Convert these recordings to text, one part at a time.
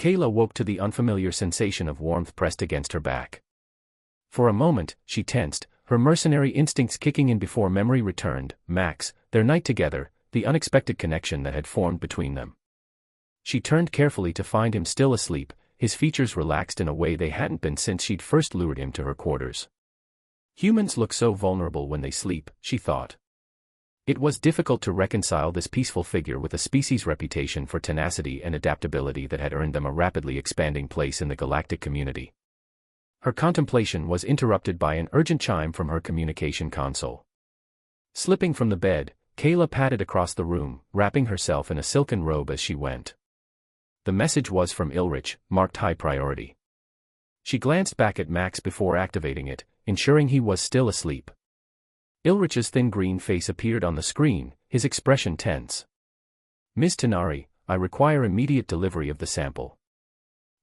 Kayla woke to the unfamiliar sensation of warmth pressed against her back. For a moment, she tensed, her mercenary instincts kicking in before memory returned. Max, their night together, the unexpected connection that had formed between them. She turned carefully to find him still asleep, his features relaxed in a way they hadn't been since she'd first lured him to her quarters. Humans look so vulnerable when they sleep, she thought. It was difficult to reconcile this peaceful figure with a species' reputation for tenacity and adaptability that had earned them a rapidly expanding place in the galactic community. Her contemplation was interrupted by an urgent chime from her communication console. Slipping from the bed, Kayla padded across the room, wrapping herself in a silken robe as she went. The message was from Ilrich, marked high priority. She glanced back at Max before activating it, ensuring he was still asleep. Ilrich's thin green face appeared on the screen, his expression tense. Ms. Tinari, I require immediate delivery of the sample.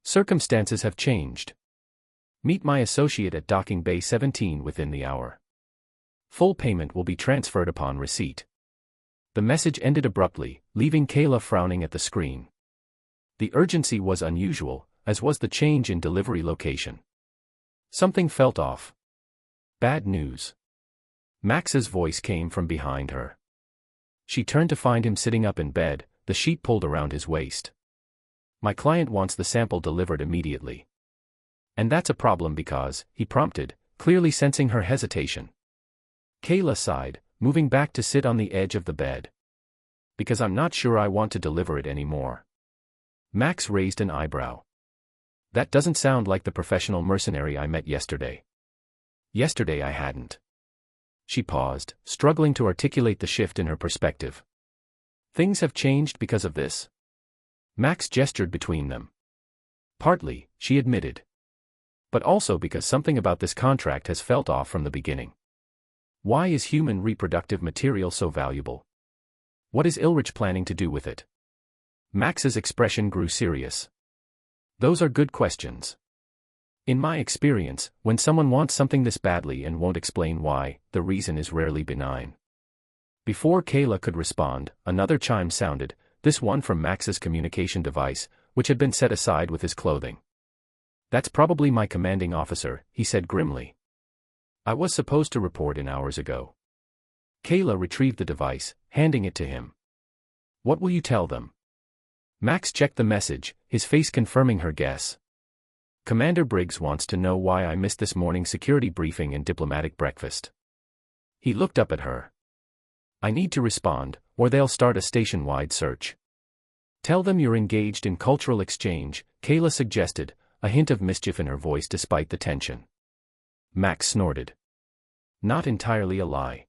Circumstances have changed. Meet my associate at docking bay 17 within the hour. Full payment will be transferred upon receipt. The message ended abruptly, leaving Kayla frowning at the screen. The urgency was unusual, as was the change in delivery location. Something felt off. Bad news. Max's voice came from behind her. She turned to find him sitting up in bed, the sheet pulled around his waist. My client wants the sample delivered immediately. And that's a problem because, he prompted, clearly sensing her hesitation. Kayla sighed, moving back to sit on the edge of the bed. Because I'm not sure I want to deliver it anymore. Max raised an eyebrow. That doesn't sound like the professional mercenary I met yesterday. Yesterday I hadn't. She paused, struggling to articulate the shift in her perspective. Things have changed because of this. Max gestured between them. Partly, she admitted. But also because something about this contract has felt off from the beginning. Why is human reproductive material so valuable? What is Ilrich planning to do with it? Max's expression grew serious. Those are good questions. In my experience, when someone wants something this badly and won't explain why, the reason is rarely benign. Before Kayla could respond, another chime sounded, this one from Max's communication device, which had been set aside with his clothing. That's probably my commanding officer, he said grimly. I was supposed to report in hours ago. Kayla retrieved the device, handing it to him. What will you tell them? Max checked the message, his face confirming her guess. Commander Briggs wants to know why I missed this morning's security briefing and diplomatic breakfast. He looked up at her. I need to respond, or they'll start a station-wide search. Tell them you're engaged in cultural exchange, Kayla suggested, a hint of mischief in her voice despite the tension. Max snorted. Not entirely a lie.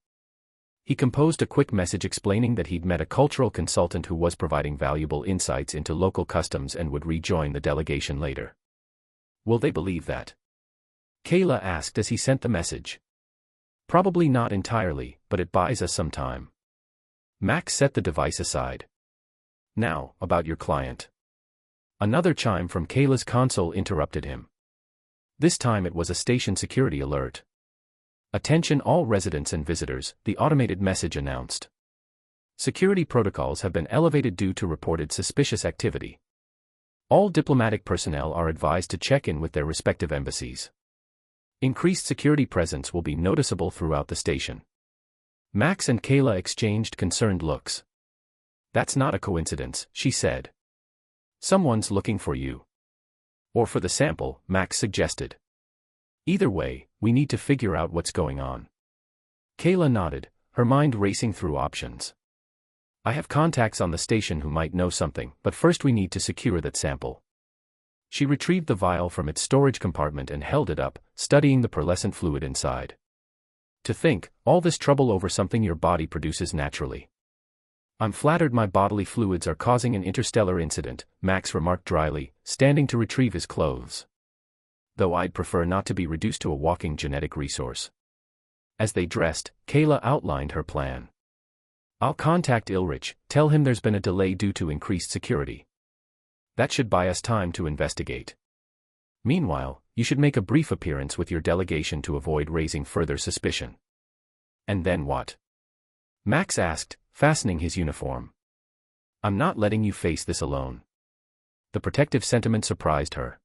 He composed a quick message explaining that he'd met a cultural consultant who was providing valuable insights into local customs and would rejoin the delegation later. Will they believe that? Kayla asked as he sent the message. Probably not entirely, but it buys us some time. Max set the device aside. Now, about your client. Another chime from Kayla's console interrupted him. This time it was a station security alert. Attention all residents and visitors, the automated message announced. Security protocols have been elevated due to reported suspicious activity. All diplomatic personnel are advised to check in with their respective embassies. Increased security presence will be noticeable throughout the station. Max and Kayla exchanged concerned looks. That's not a coincidence, she said. Someone's looking for you. Or for the sample, Max suggested. Either way, we need to figure out what's going on. Kayla nodded, her mind racing through options. I have contacts on the station who might know something, but first we need to secure that sample. She retrieved the vial from its storage compartment and held it up, studying the pearlescent fluid inside. To think, all this trouble over something your body produces naturally. I'm flattered my bodily fluids are causing an interstellar incident, Max remarked dryly, standing to retrieve his clothes. Though I'd prefer not to be reduced to a walking genetic resource. As they dressed, Kayla outlined her plan. I'll contact Ilrich, tell him there's been a delay due to increased security. That should buy us time to investigate. Meanwhile, you should make a brief appearance with your delegation to avoid raising further suspicion. And then what? Max asked, fastening his uniform. I'm not letting you face this alone. The protective sentiment surprised her.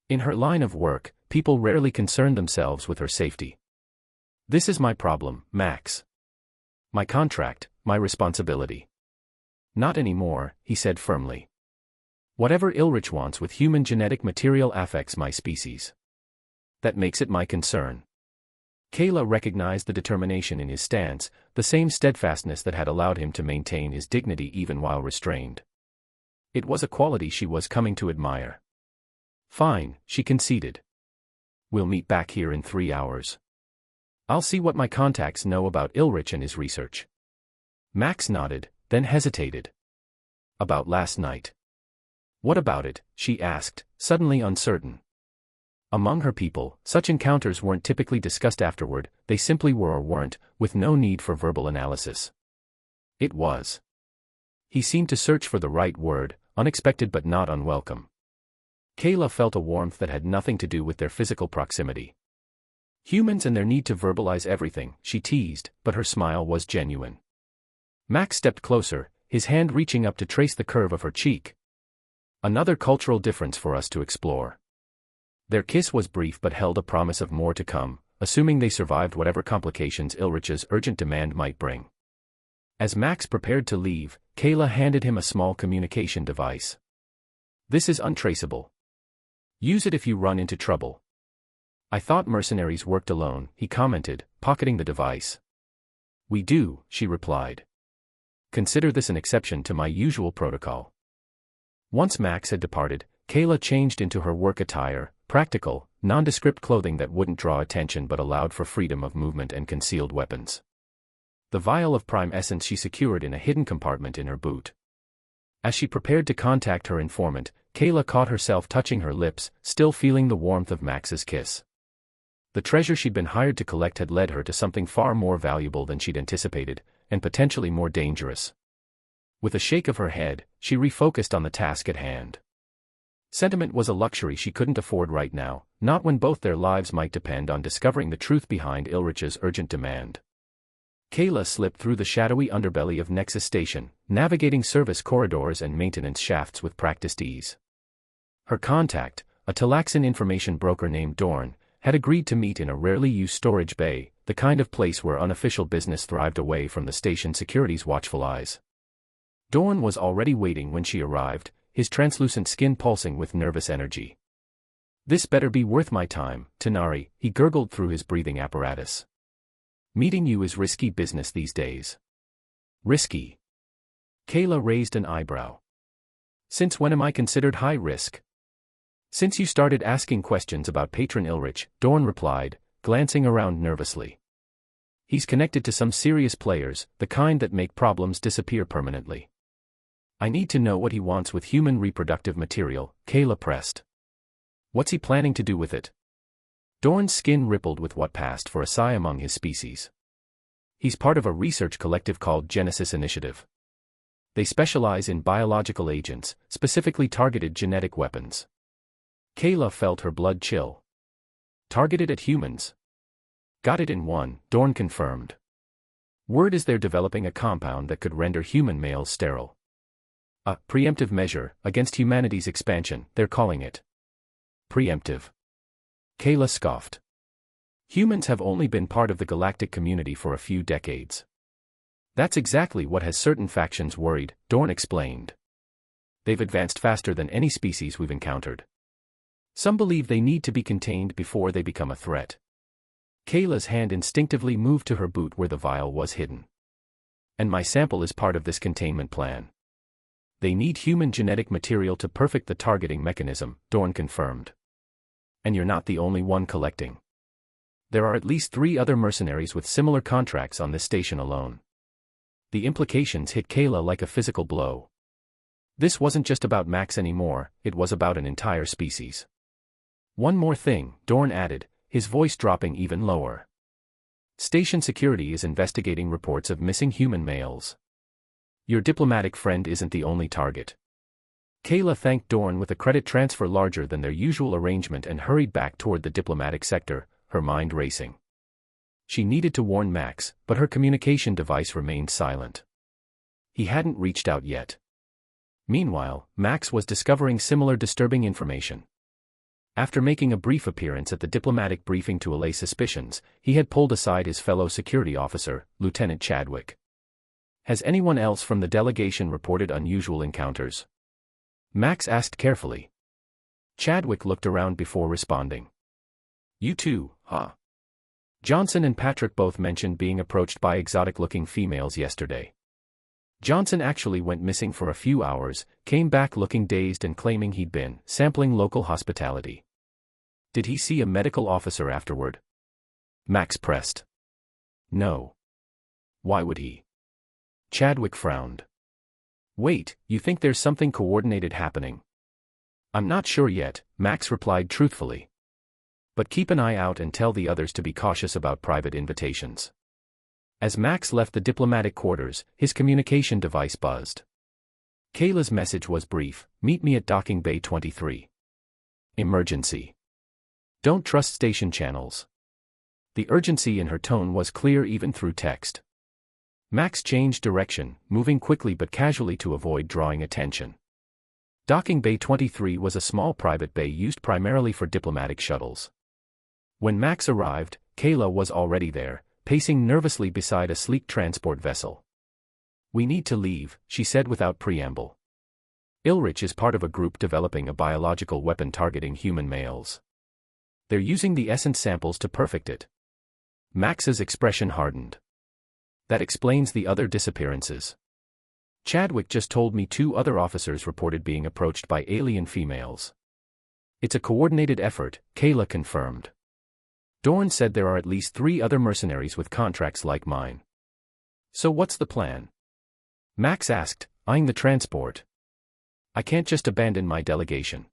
In her line of work, people rarely concern themselves with her safety. This is my problem, Max. My contract, my responsibility. Not anymore, he said firmly. Whatever Ilrich wants with human genetic material affects my species. That makes it my concern. Kayla recognized the determination in his stance, the same steadfastness that had allowed him to maintain his dignity even while restrained. It was a quality she was coming to admire. Fine, she conceded. We'll meet back here in 3 hours. I'll see what my contacts know about Ilrich and his research. Max nodded, then hesitated. About last night. What about it? She asked, suddenly uncertain. Among her people, such encounters weren't typically discussed afterward, they simply were or weren't, with no need for verbal analysis. It was. He seemed to search for the right word, unexpected but not unwelcome. Kayla felt a warmth that had nothing to do with their physical proximity. Humans and their need to verbalize everything, she teased, but her smile was genuine. Max stepped closer, his hand reaching up to trace the curve of her cheek. Another cultural difference for us to explore. Their kiss was brief but held a promise of more to come, assuming they survived whatever complications Ilrich's urgent demand might bring. As Max prepared to leave, Kayla handed him a small communication device. This is untraceable. Use it if you run into trouble. I thought mercenaries worked alone, he commented, pocketing the device. We do, she replied. Consider this an exception to my usual protocol. Once Max had departed, Kayla changed into her work attire, practical, nondescript clothing that wouldn't draw attention but allowed for freedom of movement and concealed weapons. The vial of prime essence she secured in a hidden compartment in her boot. As she prepared to contact her informant, Kayla caught herself touching her lips, still feeling the warmth of Max's kiss. The treasure she'd been hired to collect had led her to something far more valuable than she'd anticipated, and potentially more dangerous. With a shake of her head, she refocused on the task at hand. Sentiment was a luxury she couldn't afford right now, not when both their lives might depend on discovering the truth behind Ilrich's urgent demand. Kayla slipped through the shadowy underbelly of Nexus Station, navigating service corridors and maintenance shafts with practiced ease. Her contact, a Talaxan information broker named Dorn, had agreed to meet in a rarely used storage bay, the kind of place where unofficial business thrived away from the station security's watchful eyes. Dorn was already waiting when she arrived, his translucent skin pulsing with nervous energy. This better be worth my time, Tinari, he gurgled through his breathing apparatus. Meeting you is risky business these days. Risky? Kayla raised an eyebrow. Since when am I considered high risk? Since you started asking questions about Patron Ilrich, Dorn replied, glancing around nervously. He's connected to some serious players, the kind that make problems disappear permanently. I need to know what he wants with human reproductive material, Kayla pressed. What's he planning to do with it? Dorn's skin rippled with what passed for a sigh among his species. He's part of a research collective called Genesis Initiative. They specialize in biological agents, specifically targeted genetic weapons. Kayla felt her blood chill. Targeted at humans? Got it in one, Dorn confirmed. Word is they're developing a compound that could render human males sterile. A preemptive measure against humanity's expansion, they're calling it. Preemptive. Kayla scoffed. Humans have only been part of the galactic community for a few decades. That's exactly what has certain factions worried, Dorn explained. They've advanced faster than any species we've encountered. Some believe they need to be contained before they become a threat. Kayla's hand instinctively moved to her boot where the vial was hidden. And my sample is part of this containment plan. They need human genetic material to perfect the targeting mechanism, Dorn confirmed. And you're not the only one collecting. There are at least 3 other mercenaries with similar contracts on this station alone. The implications hit Kayla like a physical blow. This wasn't just about Max anymore, it was about an entire species. One more thing, Dorn added, his voice dropping even lower. Station security is investigating reports of missing human males. Your diplomatic friend isn't the only target. Kayla thanked Dorn with a credit transfer larger than their usual arrangement and hurried back toward the diplomatic sector, her mind racing. She needed to warn Max, but her communication device remained silent. He hadn't reached out yet. Meanwhile, Max was discovering similar disturbing information. After making a brief appearance at the diplomatic briefing to allay suspicions, he had pulled aside his fellow security officer, Lieutenant Chadwick. Has anyone else from the delegation reported unusual encounters? Max asked carefully. Chadwick looked around before responding. You too, huh? Johnson and Patrick both mentioned being approached by exotic-looking females yesterday. Johnson actually went missing for a few hours, came back looking dazed and claiming he'd been sampling local hospitality. Did he see a medical officer afterward? Max pressed. No. Why would he? Chadwick frowned. Wait, you think there's something coordinated happening? I'm not sure yet, Max replied truthfully. But keep an eye out and tell the others to be cautious about private invitations. As Max left the diplomatic quarters, his communication device buzzed. Kayla's message was brief: meet me at docking bay 23. Emergency. Don't trust station channels. The urgency in her tone was clear even through text. Max changed direction, moving quickly but casually to avoid drawing attention. Docking bay 23 was a small private bay used primarily for diplomatic shuttles. When Max arrived, Kayla was already there, pacing nervously beside a sleek transport vessel. We need to leave, she said without preamble. Ilrich is part of a group developing a biological weapon targeting human males. They're using the essence samples to perfect it. Max's expression hardened. That explains the other disappearances. Chadwick just told me 2 other officers reported being approached by alien females. It's a coordinated effort, Kayla confirmed. Dorn said there are at least 3 other mercenaries with contracts like mine. So what's the plan? Max asked, eyeing the transport. I can't just abandon my delegation.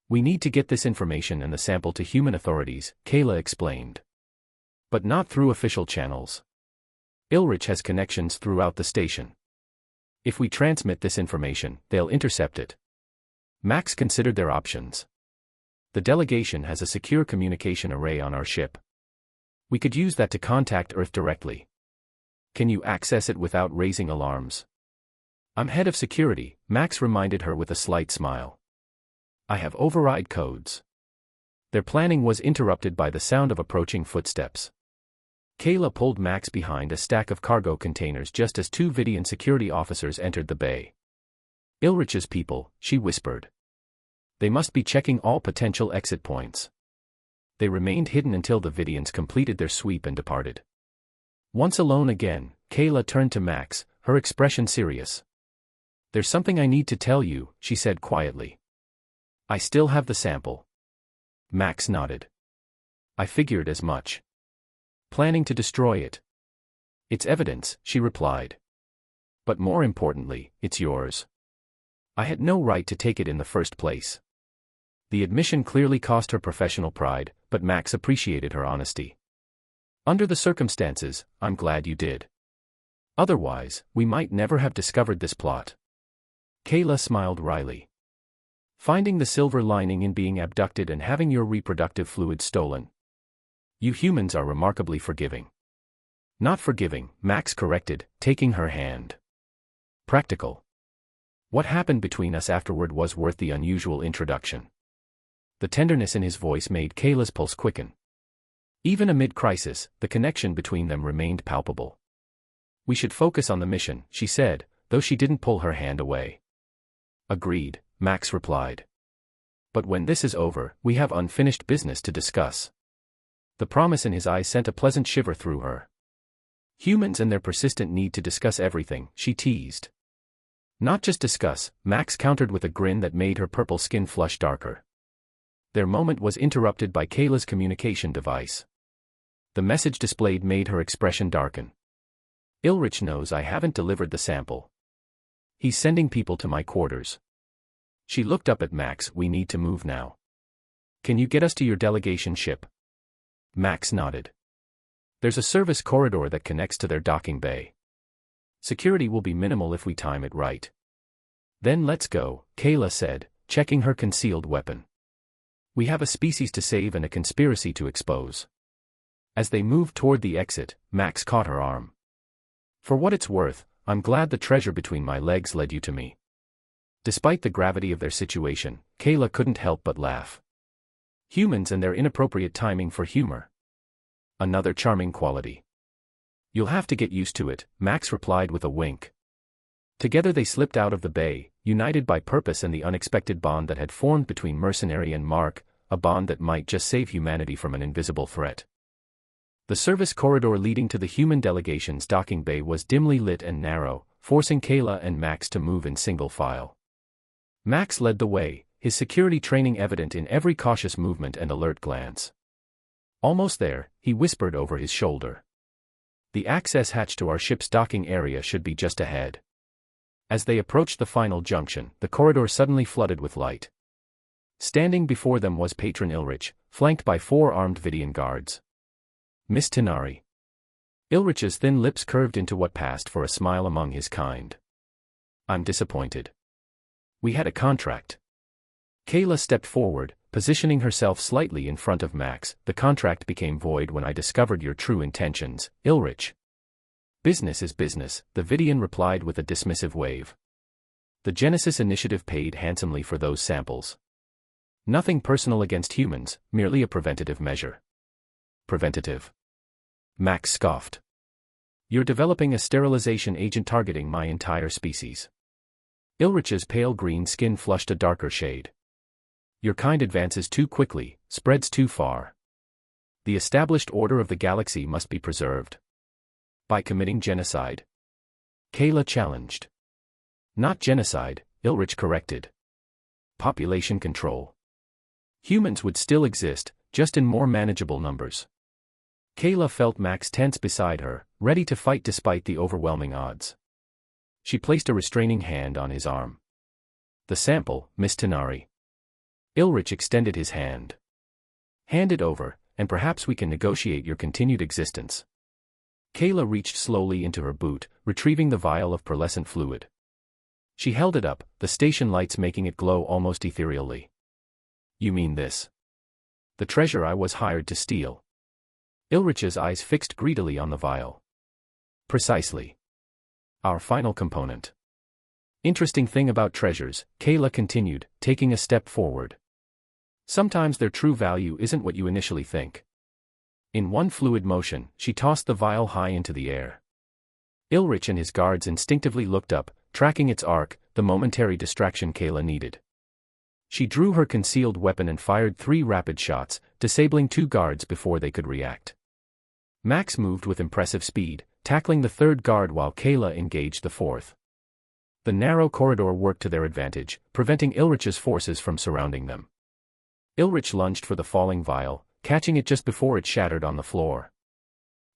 We need to get this information and the sample to human authorities, Kayla explained. But not through official channels. Ilrich has connections throughout the station. If we transmit this information, they'll intercept it. Max considered their options. The delegation has a secure communication array on our ship. We could use that to contact Earth directly. Can you access it without raising alarms? I'm head of security, Max reminded her with a slight smile. I have override codes. Their planning was interrupted by the sound of approaching footsteps. Kayla pulled Max behind a stack of cargo containers just as 2 Vidian security officers entered the bay. Ilrich's people, she whispered. They must be checking all potential exit points. They remained hidden until the Vidians completed their sweep and departed. Once alone again, Kayla turned to Max, her expression serious. There's something I need to tell you, she said quietly. I still have the sample. Max nodded. I figured as much. Planning to destroy it. It's evidence, she replied. But more importantly, it's yours. I had no right to take it in the first place. The admission clearly cost her professional pride, but Max appreciated her honesty. Under the circumstances, I'm glad you did. Otherwise, we might never have discovered this plot. Kayla smiled wryly. Finding the silver lining in being abducted and having your reproductive fluid stolen. You humans are remarkably forgiving. Not forgiving, Max corrected, taking her hand. Practical. What happened between us afterward was worth the unusual introduction. The tenderness in his voice made Kayla's pulse quicken. Even amid crisis, the connection between them remained palpable. We should focus on the mission, she said, though she didn't pull her hand away. Agreed, Max replied. But when this is over, we have unfinished business to discuss. The promise in his eyes sent a pleasant shiver through her. Humans and their persistent need to discuss everything, she teased. Not just discuss, Max countered with a grin that made her purple skin flush darker. Their moment was interrupted by Kayla's communication device. The message displayed made her expression darken. Ilrich knows I haven't delivered the sample. He's sending people to my quarters. She looked up at Max. We need to move now. Can you get us to your delegation ship? Max nodded. There's a service corridor that connects to their docking bay. Security will be minimal if we time it right. Then let's go, Kayla said, checking her concealed weapon. We have a species to save and a conspiracy to expose. As they moved toward the exit, Max caught her arm. For what it's worth, I'm glad the treasure between my legs led you to me. Despite the gravity of their situation, Kayla couldn't help but laugh. Humans and their inappropriate timing for humor. Another charming quality. You'll have to get used to it, Max replied with a wink. Together they slipped out of the bay, united by purpose and the unexpected bond that had formed between Mercenary and Mark, a bond that might just save humanity from an invisible threat. The service corridor leading to the human delegation's docking bay was dimly lit and narrow, forcing Kayla and Max to move in single file. Max led the way, his security training evident in every cautious movement and alert glance. Almost there, he whispered over his shoulder. The access hatch to our ship's docking area should be just ahead. As they approached the final junction, the corridor suddenly flooded with light. Standing before them was Patron Ilrich, flanked by 4 armed Vidian guards. Miss Tinari. Ilrich's thin lips curved into what passed for a smile among his kind. I'm disappointed. We had a contract. Kayla stepped forward, positioning herself slightly in front of Max. The contract became void when I discovered your true intentions, Ilrich. Business is business, the Vidian replied with a dismissive wave. The Genesis Initiative paid handsomely for those samples. Nothing personal against humans, merely a preventative measure. Preventative? Max scoffed. You're developing a sterilization agent targeting my entire species. Ilrich's pale green skin flushed a darker shade. Your kind advances too quickly, spreads too far. The established order of the galaxy must be preserved. By committing genocide? Kayla challenged. Not genocide, Ilrich corrected. Population control. Humans would still exist, just in more manageable numbers. Kayla felt Max tense beside her, ready to fight despite the overwhelming odds. She placed a restraining hand on his arm. The sample, Miss Tinari. Ilrich extended his hand. Hand it over, and perhaps we can negotiate your continued existence. Kayla reached slowly into her boot, retrieving the vial of pearlescent fluid. She held it up, the station lights making it glow almost ethereally. You mean this? The treasure I was hired to steal. Ilrich's eyes fixed greedily on the vial. Precisely. Our final component. Interesting thing about treasures, Kayla continued, taking a step forward. Sometimes their true value isn't what you initially think. In one fluid motion, she tossed the vial high into the air. Ilrich and his guards instinctively looked up, tracking its arc, the momentary distraction Kayla needed. She drew her concealed weapon and fired 3 rapid shots, disabling 2 guards before they could react. Max moved with impressive speed, tackling the 3rd guard while Kayla engaged the 4th. The narrow corridor worked to their advantage, preventing Ilrich's forces from surrounding them. Ilrich lunged for the falling vial, catching it just before it shattered on the floor.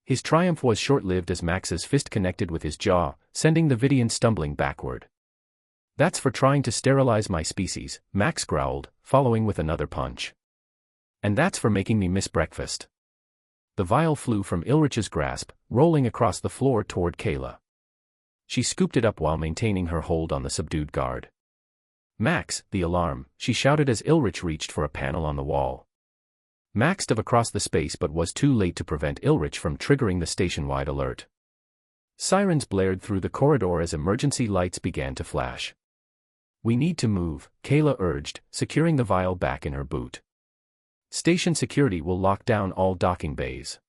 His triumph was short-lived as Max's fist connected with his jaw, sending the Vidian stumbling backward. That's for trying to sterilize my species, Max growled, following with another punch. And that's for making me miss breakfast. The vial flew from Ilrich's grasp, rolling across the floor toward Kayla. She scooped it up while maintaining her hold on the subdued guard. Max, the alarm, she shouted as Ilrich reached for a panel on the wall. Max dove across the space but was too late to prevent Ilrich from triggering the station-wide alert. Sirens blared through the corridor as emergency lights began to flash. We need to move, Kayla urged, securing the vial back in her boot. Station security will lock down all docking bays.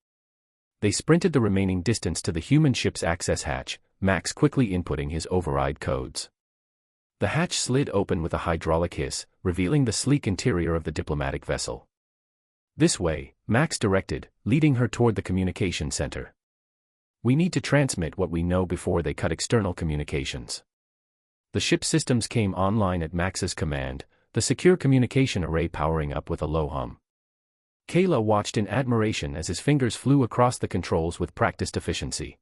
They sprinted the remaining distance to the human ship's access hatch, Max quickly inputting his override codes. The hatch slid open with a hydraulic hiss, revealing the sleek interior of the diplomatic vessel. This way, Max directed, leading her toward the communication center. We need to transmit what we know before they cut external communications. The ship systems came online at Max's command, the secure communication array powering up with a low hum. Kayla watched in admiration as his fingers flew across the controls with practiced efficiency.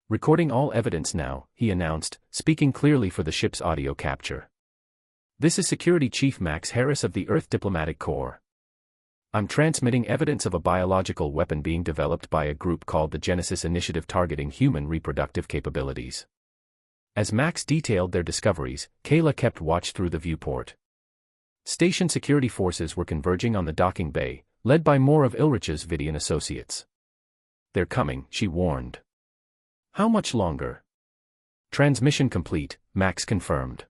Recording all evidence now, he announced, speaking clearly for the ship's audio capture. This is Security Chief Max Harris of the Earth Diplomatic Corps. I'm transmitting evidence of a biological weapon being developed by a group called the Genesis Initiative targeting human reproductive capabilities. As Max detailed their discoveries, Kayla kept watch through the viewport. Station security forces were converging on the docking bay, led by more of Ilrich's Vidian associates. They're coming, she warned. How much longer? Transmission complete, Max confirmed.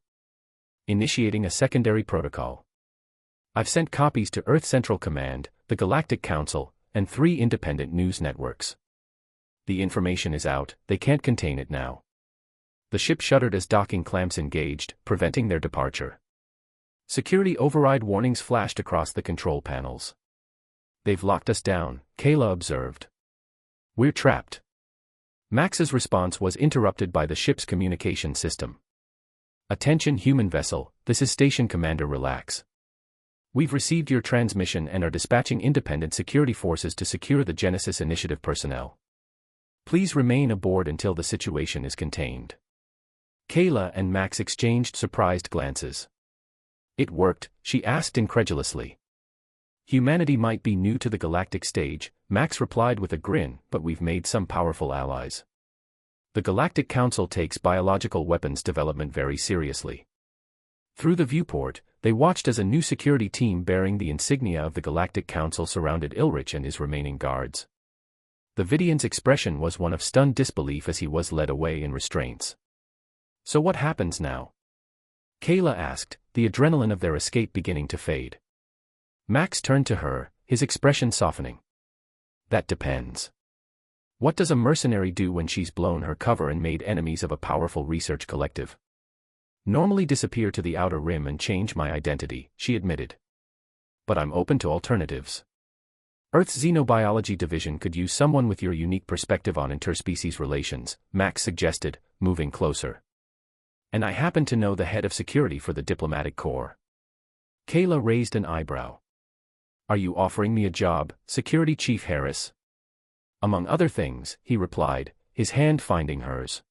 Initiating a secondary protocol. I've sent copies to Earth Central Command, the Galactic Council, and 3 independent news networks. The information is out, they can't contain it now. The ship shuddered as docking clamps engaged, preventing their departure. Security override warnings flashed across the control panels. They've locked us down, Kayla observed. We're trapped. Max's response was interrupted by the ship's communication system. Attention human vessel, this is Station Commander, relax. We've received your transmission and are dispatching independent security forces to secure the Genesis Initiative personnel. Please remain aboard until the situation is contained. Kayla and Max exchanged surprised glances. It worked, she asked incredulously. Humanity might be new to the galactic stage, Max replied with a grin, but we've made some powerful allies. The Galactic Council takes biological weapons development very seriously. Through the viewport, they watched as a new security team bearing the insignia of the Galactic Council surrounded Ilrich and his remaining guards. The Vidian's expression was one of stunned disbelief as he was led away in restraints. So what happens now? Kayla asked, the adrenaline of their escape beginning to fade. Max turned to her, his expression softening. That depends. What does a mercenary do when she's blown her cover and made enemies of a powerful research collective? Normally disappear to the outer rim and change my identity, she admitted. But I'm open to alternatives. Earth's Xenobiology Division could use someone with your unique perspective on interspecies relations, Max suggested, moving closer. And I happen to know the head of security for the diplomatic corps. Kayla raised an eyebrow. Are you offering me a job, Security Chief Harris? Among other things, he replied, his hand finding hers.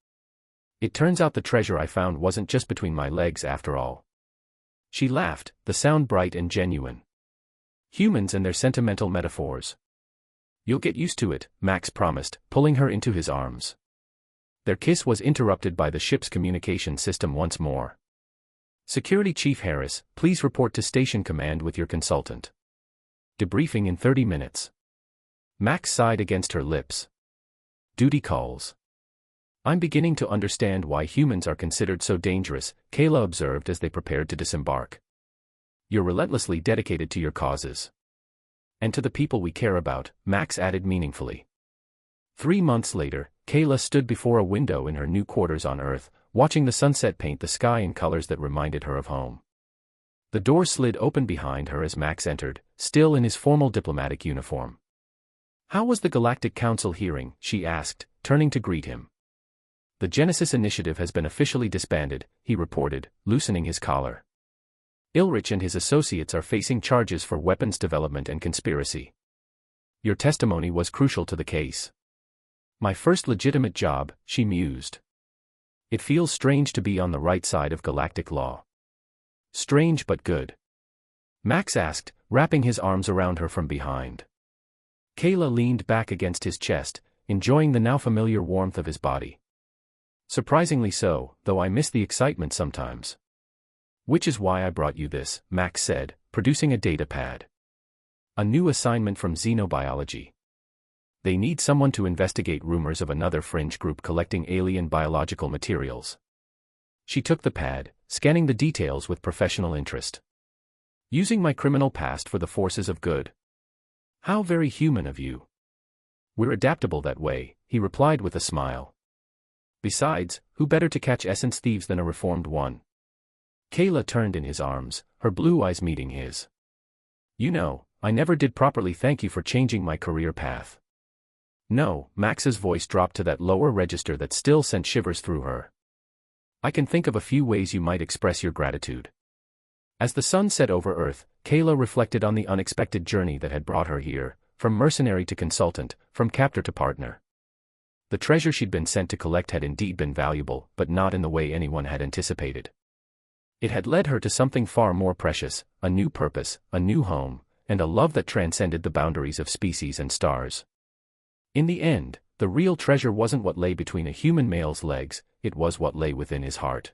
It turns out the treasure I found wasn't just between my legs after all. She laughed, the sound bright and genuine. Humans and their sentimental metaphors. You'll get used to it, Max promised, pulling her into his arms. Their kiss was interrupted by the ship's communication system once more. Security Chief Harris, please report to Station Command with your consultant. Debriefing in 30 minutes. Max sighed against her lips. Duty calls. I'm beginning to understand why humans are considered so dangerous, Kayla observed as they prepared to disembark. You're relentlessly dedicated to your causes. And to the people we care about, Max added meaningfully. 3 months later, Kayla stood before a window in her new quarters on Earth, watching the sunset paint the sky in colors that reminded her of home. The door slid open behind her as Max entered, still in his formal diplomatic uniform. How was the Galactic Council hearing, she asked, turning to greet him. The Genesis Initiative has been officially disbanded, he reported, loosening his collar. Ilrich and his associates are facing charges for weapons development and conspiracy. Your testimony was crucial to the case. My first legitimate job, she mused. It feels strange to be on the right side of galactic law. Strange but good. Max asked, wrapping his arms around her from behind. Kayla leaned back against his chest, enjoying the now familiar warmth of his body. Surprisingly so, though I miss the excitement sometimes. Which is why I brought you this, Max said, producing a data pad. A new assignment from Xenobiology. They need someone to investigate rumors of another fringe group collecting alien biological materials. She took the pad, scanning the details with professional interest. Using my criminal past for the forces of good. How very human of you. We're adaptable that way, he replied with a smile. Besides, who better to catch essence thieves than a reformed one? Kayla turned in his arms, her blue eyes meeting his. You know, I never did properly thank you for changing my career path. No, Max's voice dropped to that lower register that still sent shivers through her. I can think of a few ways you might express your gratitude. As the sun set over Earth, Kayla reflected on the unexpected journey that had brought her here, from mercenary to consultant, from captor to partner. The treasure she'd been sent to collect had indeed been valuable, but not in the way anyone had anticipated. It had led her to something far more precious, a new purpose, a new home, and a love that transcended the boundaries of species and stars. In the end, the real treasure wasn't what lay between a human male's legs, it was what lay within his heart.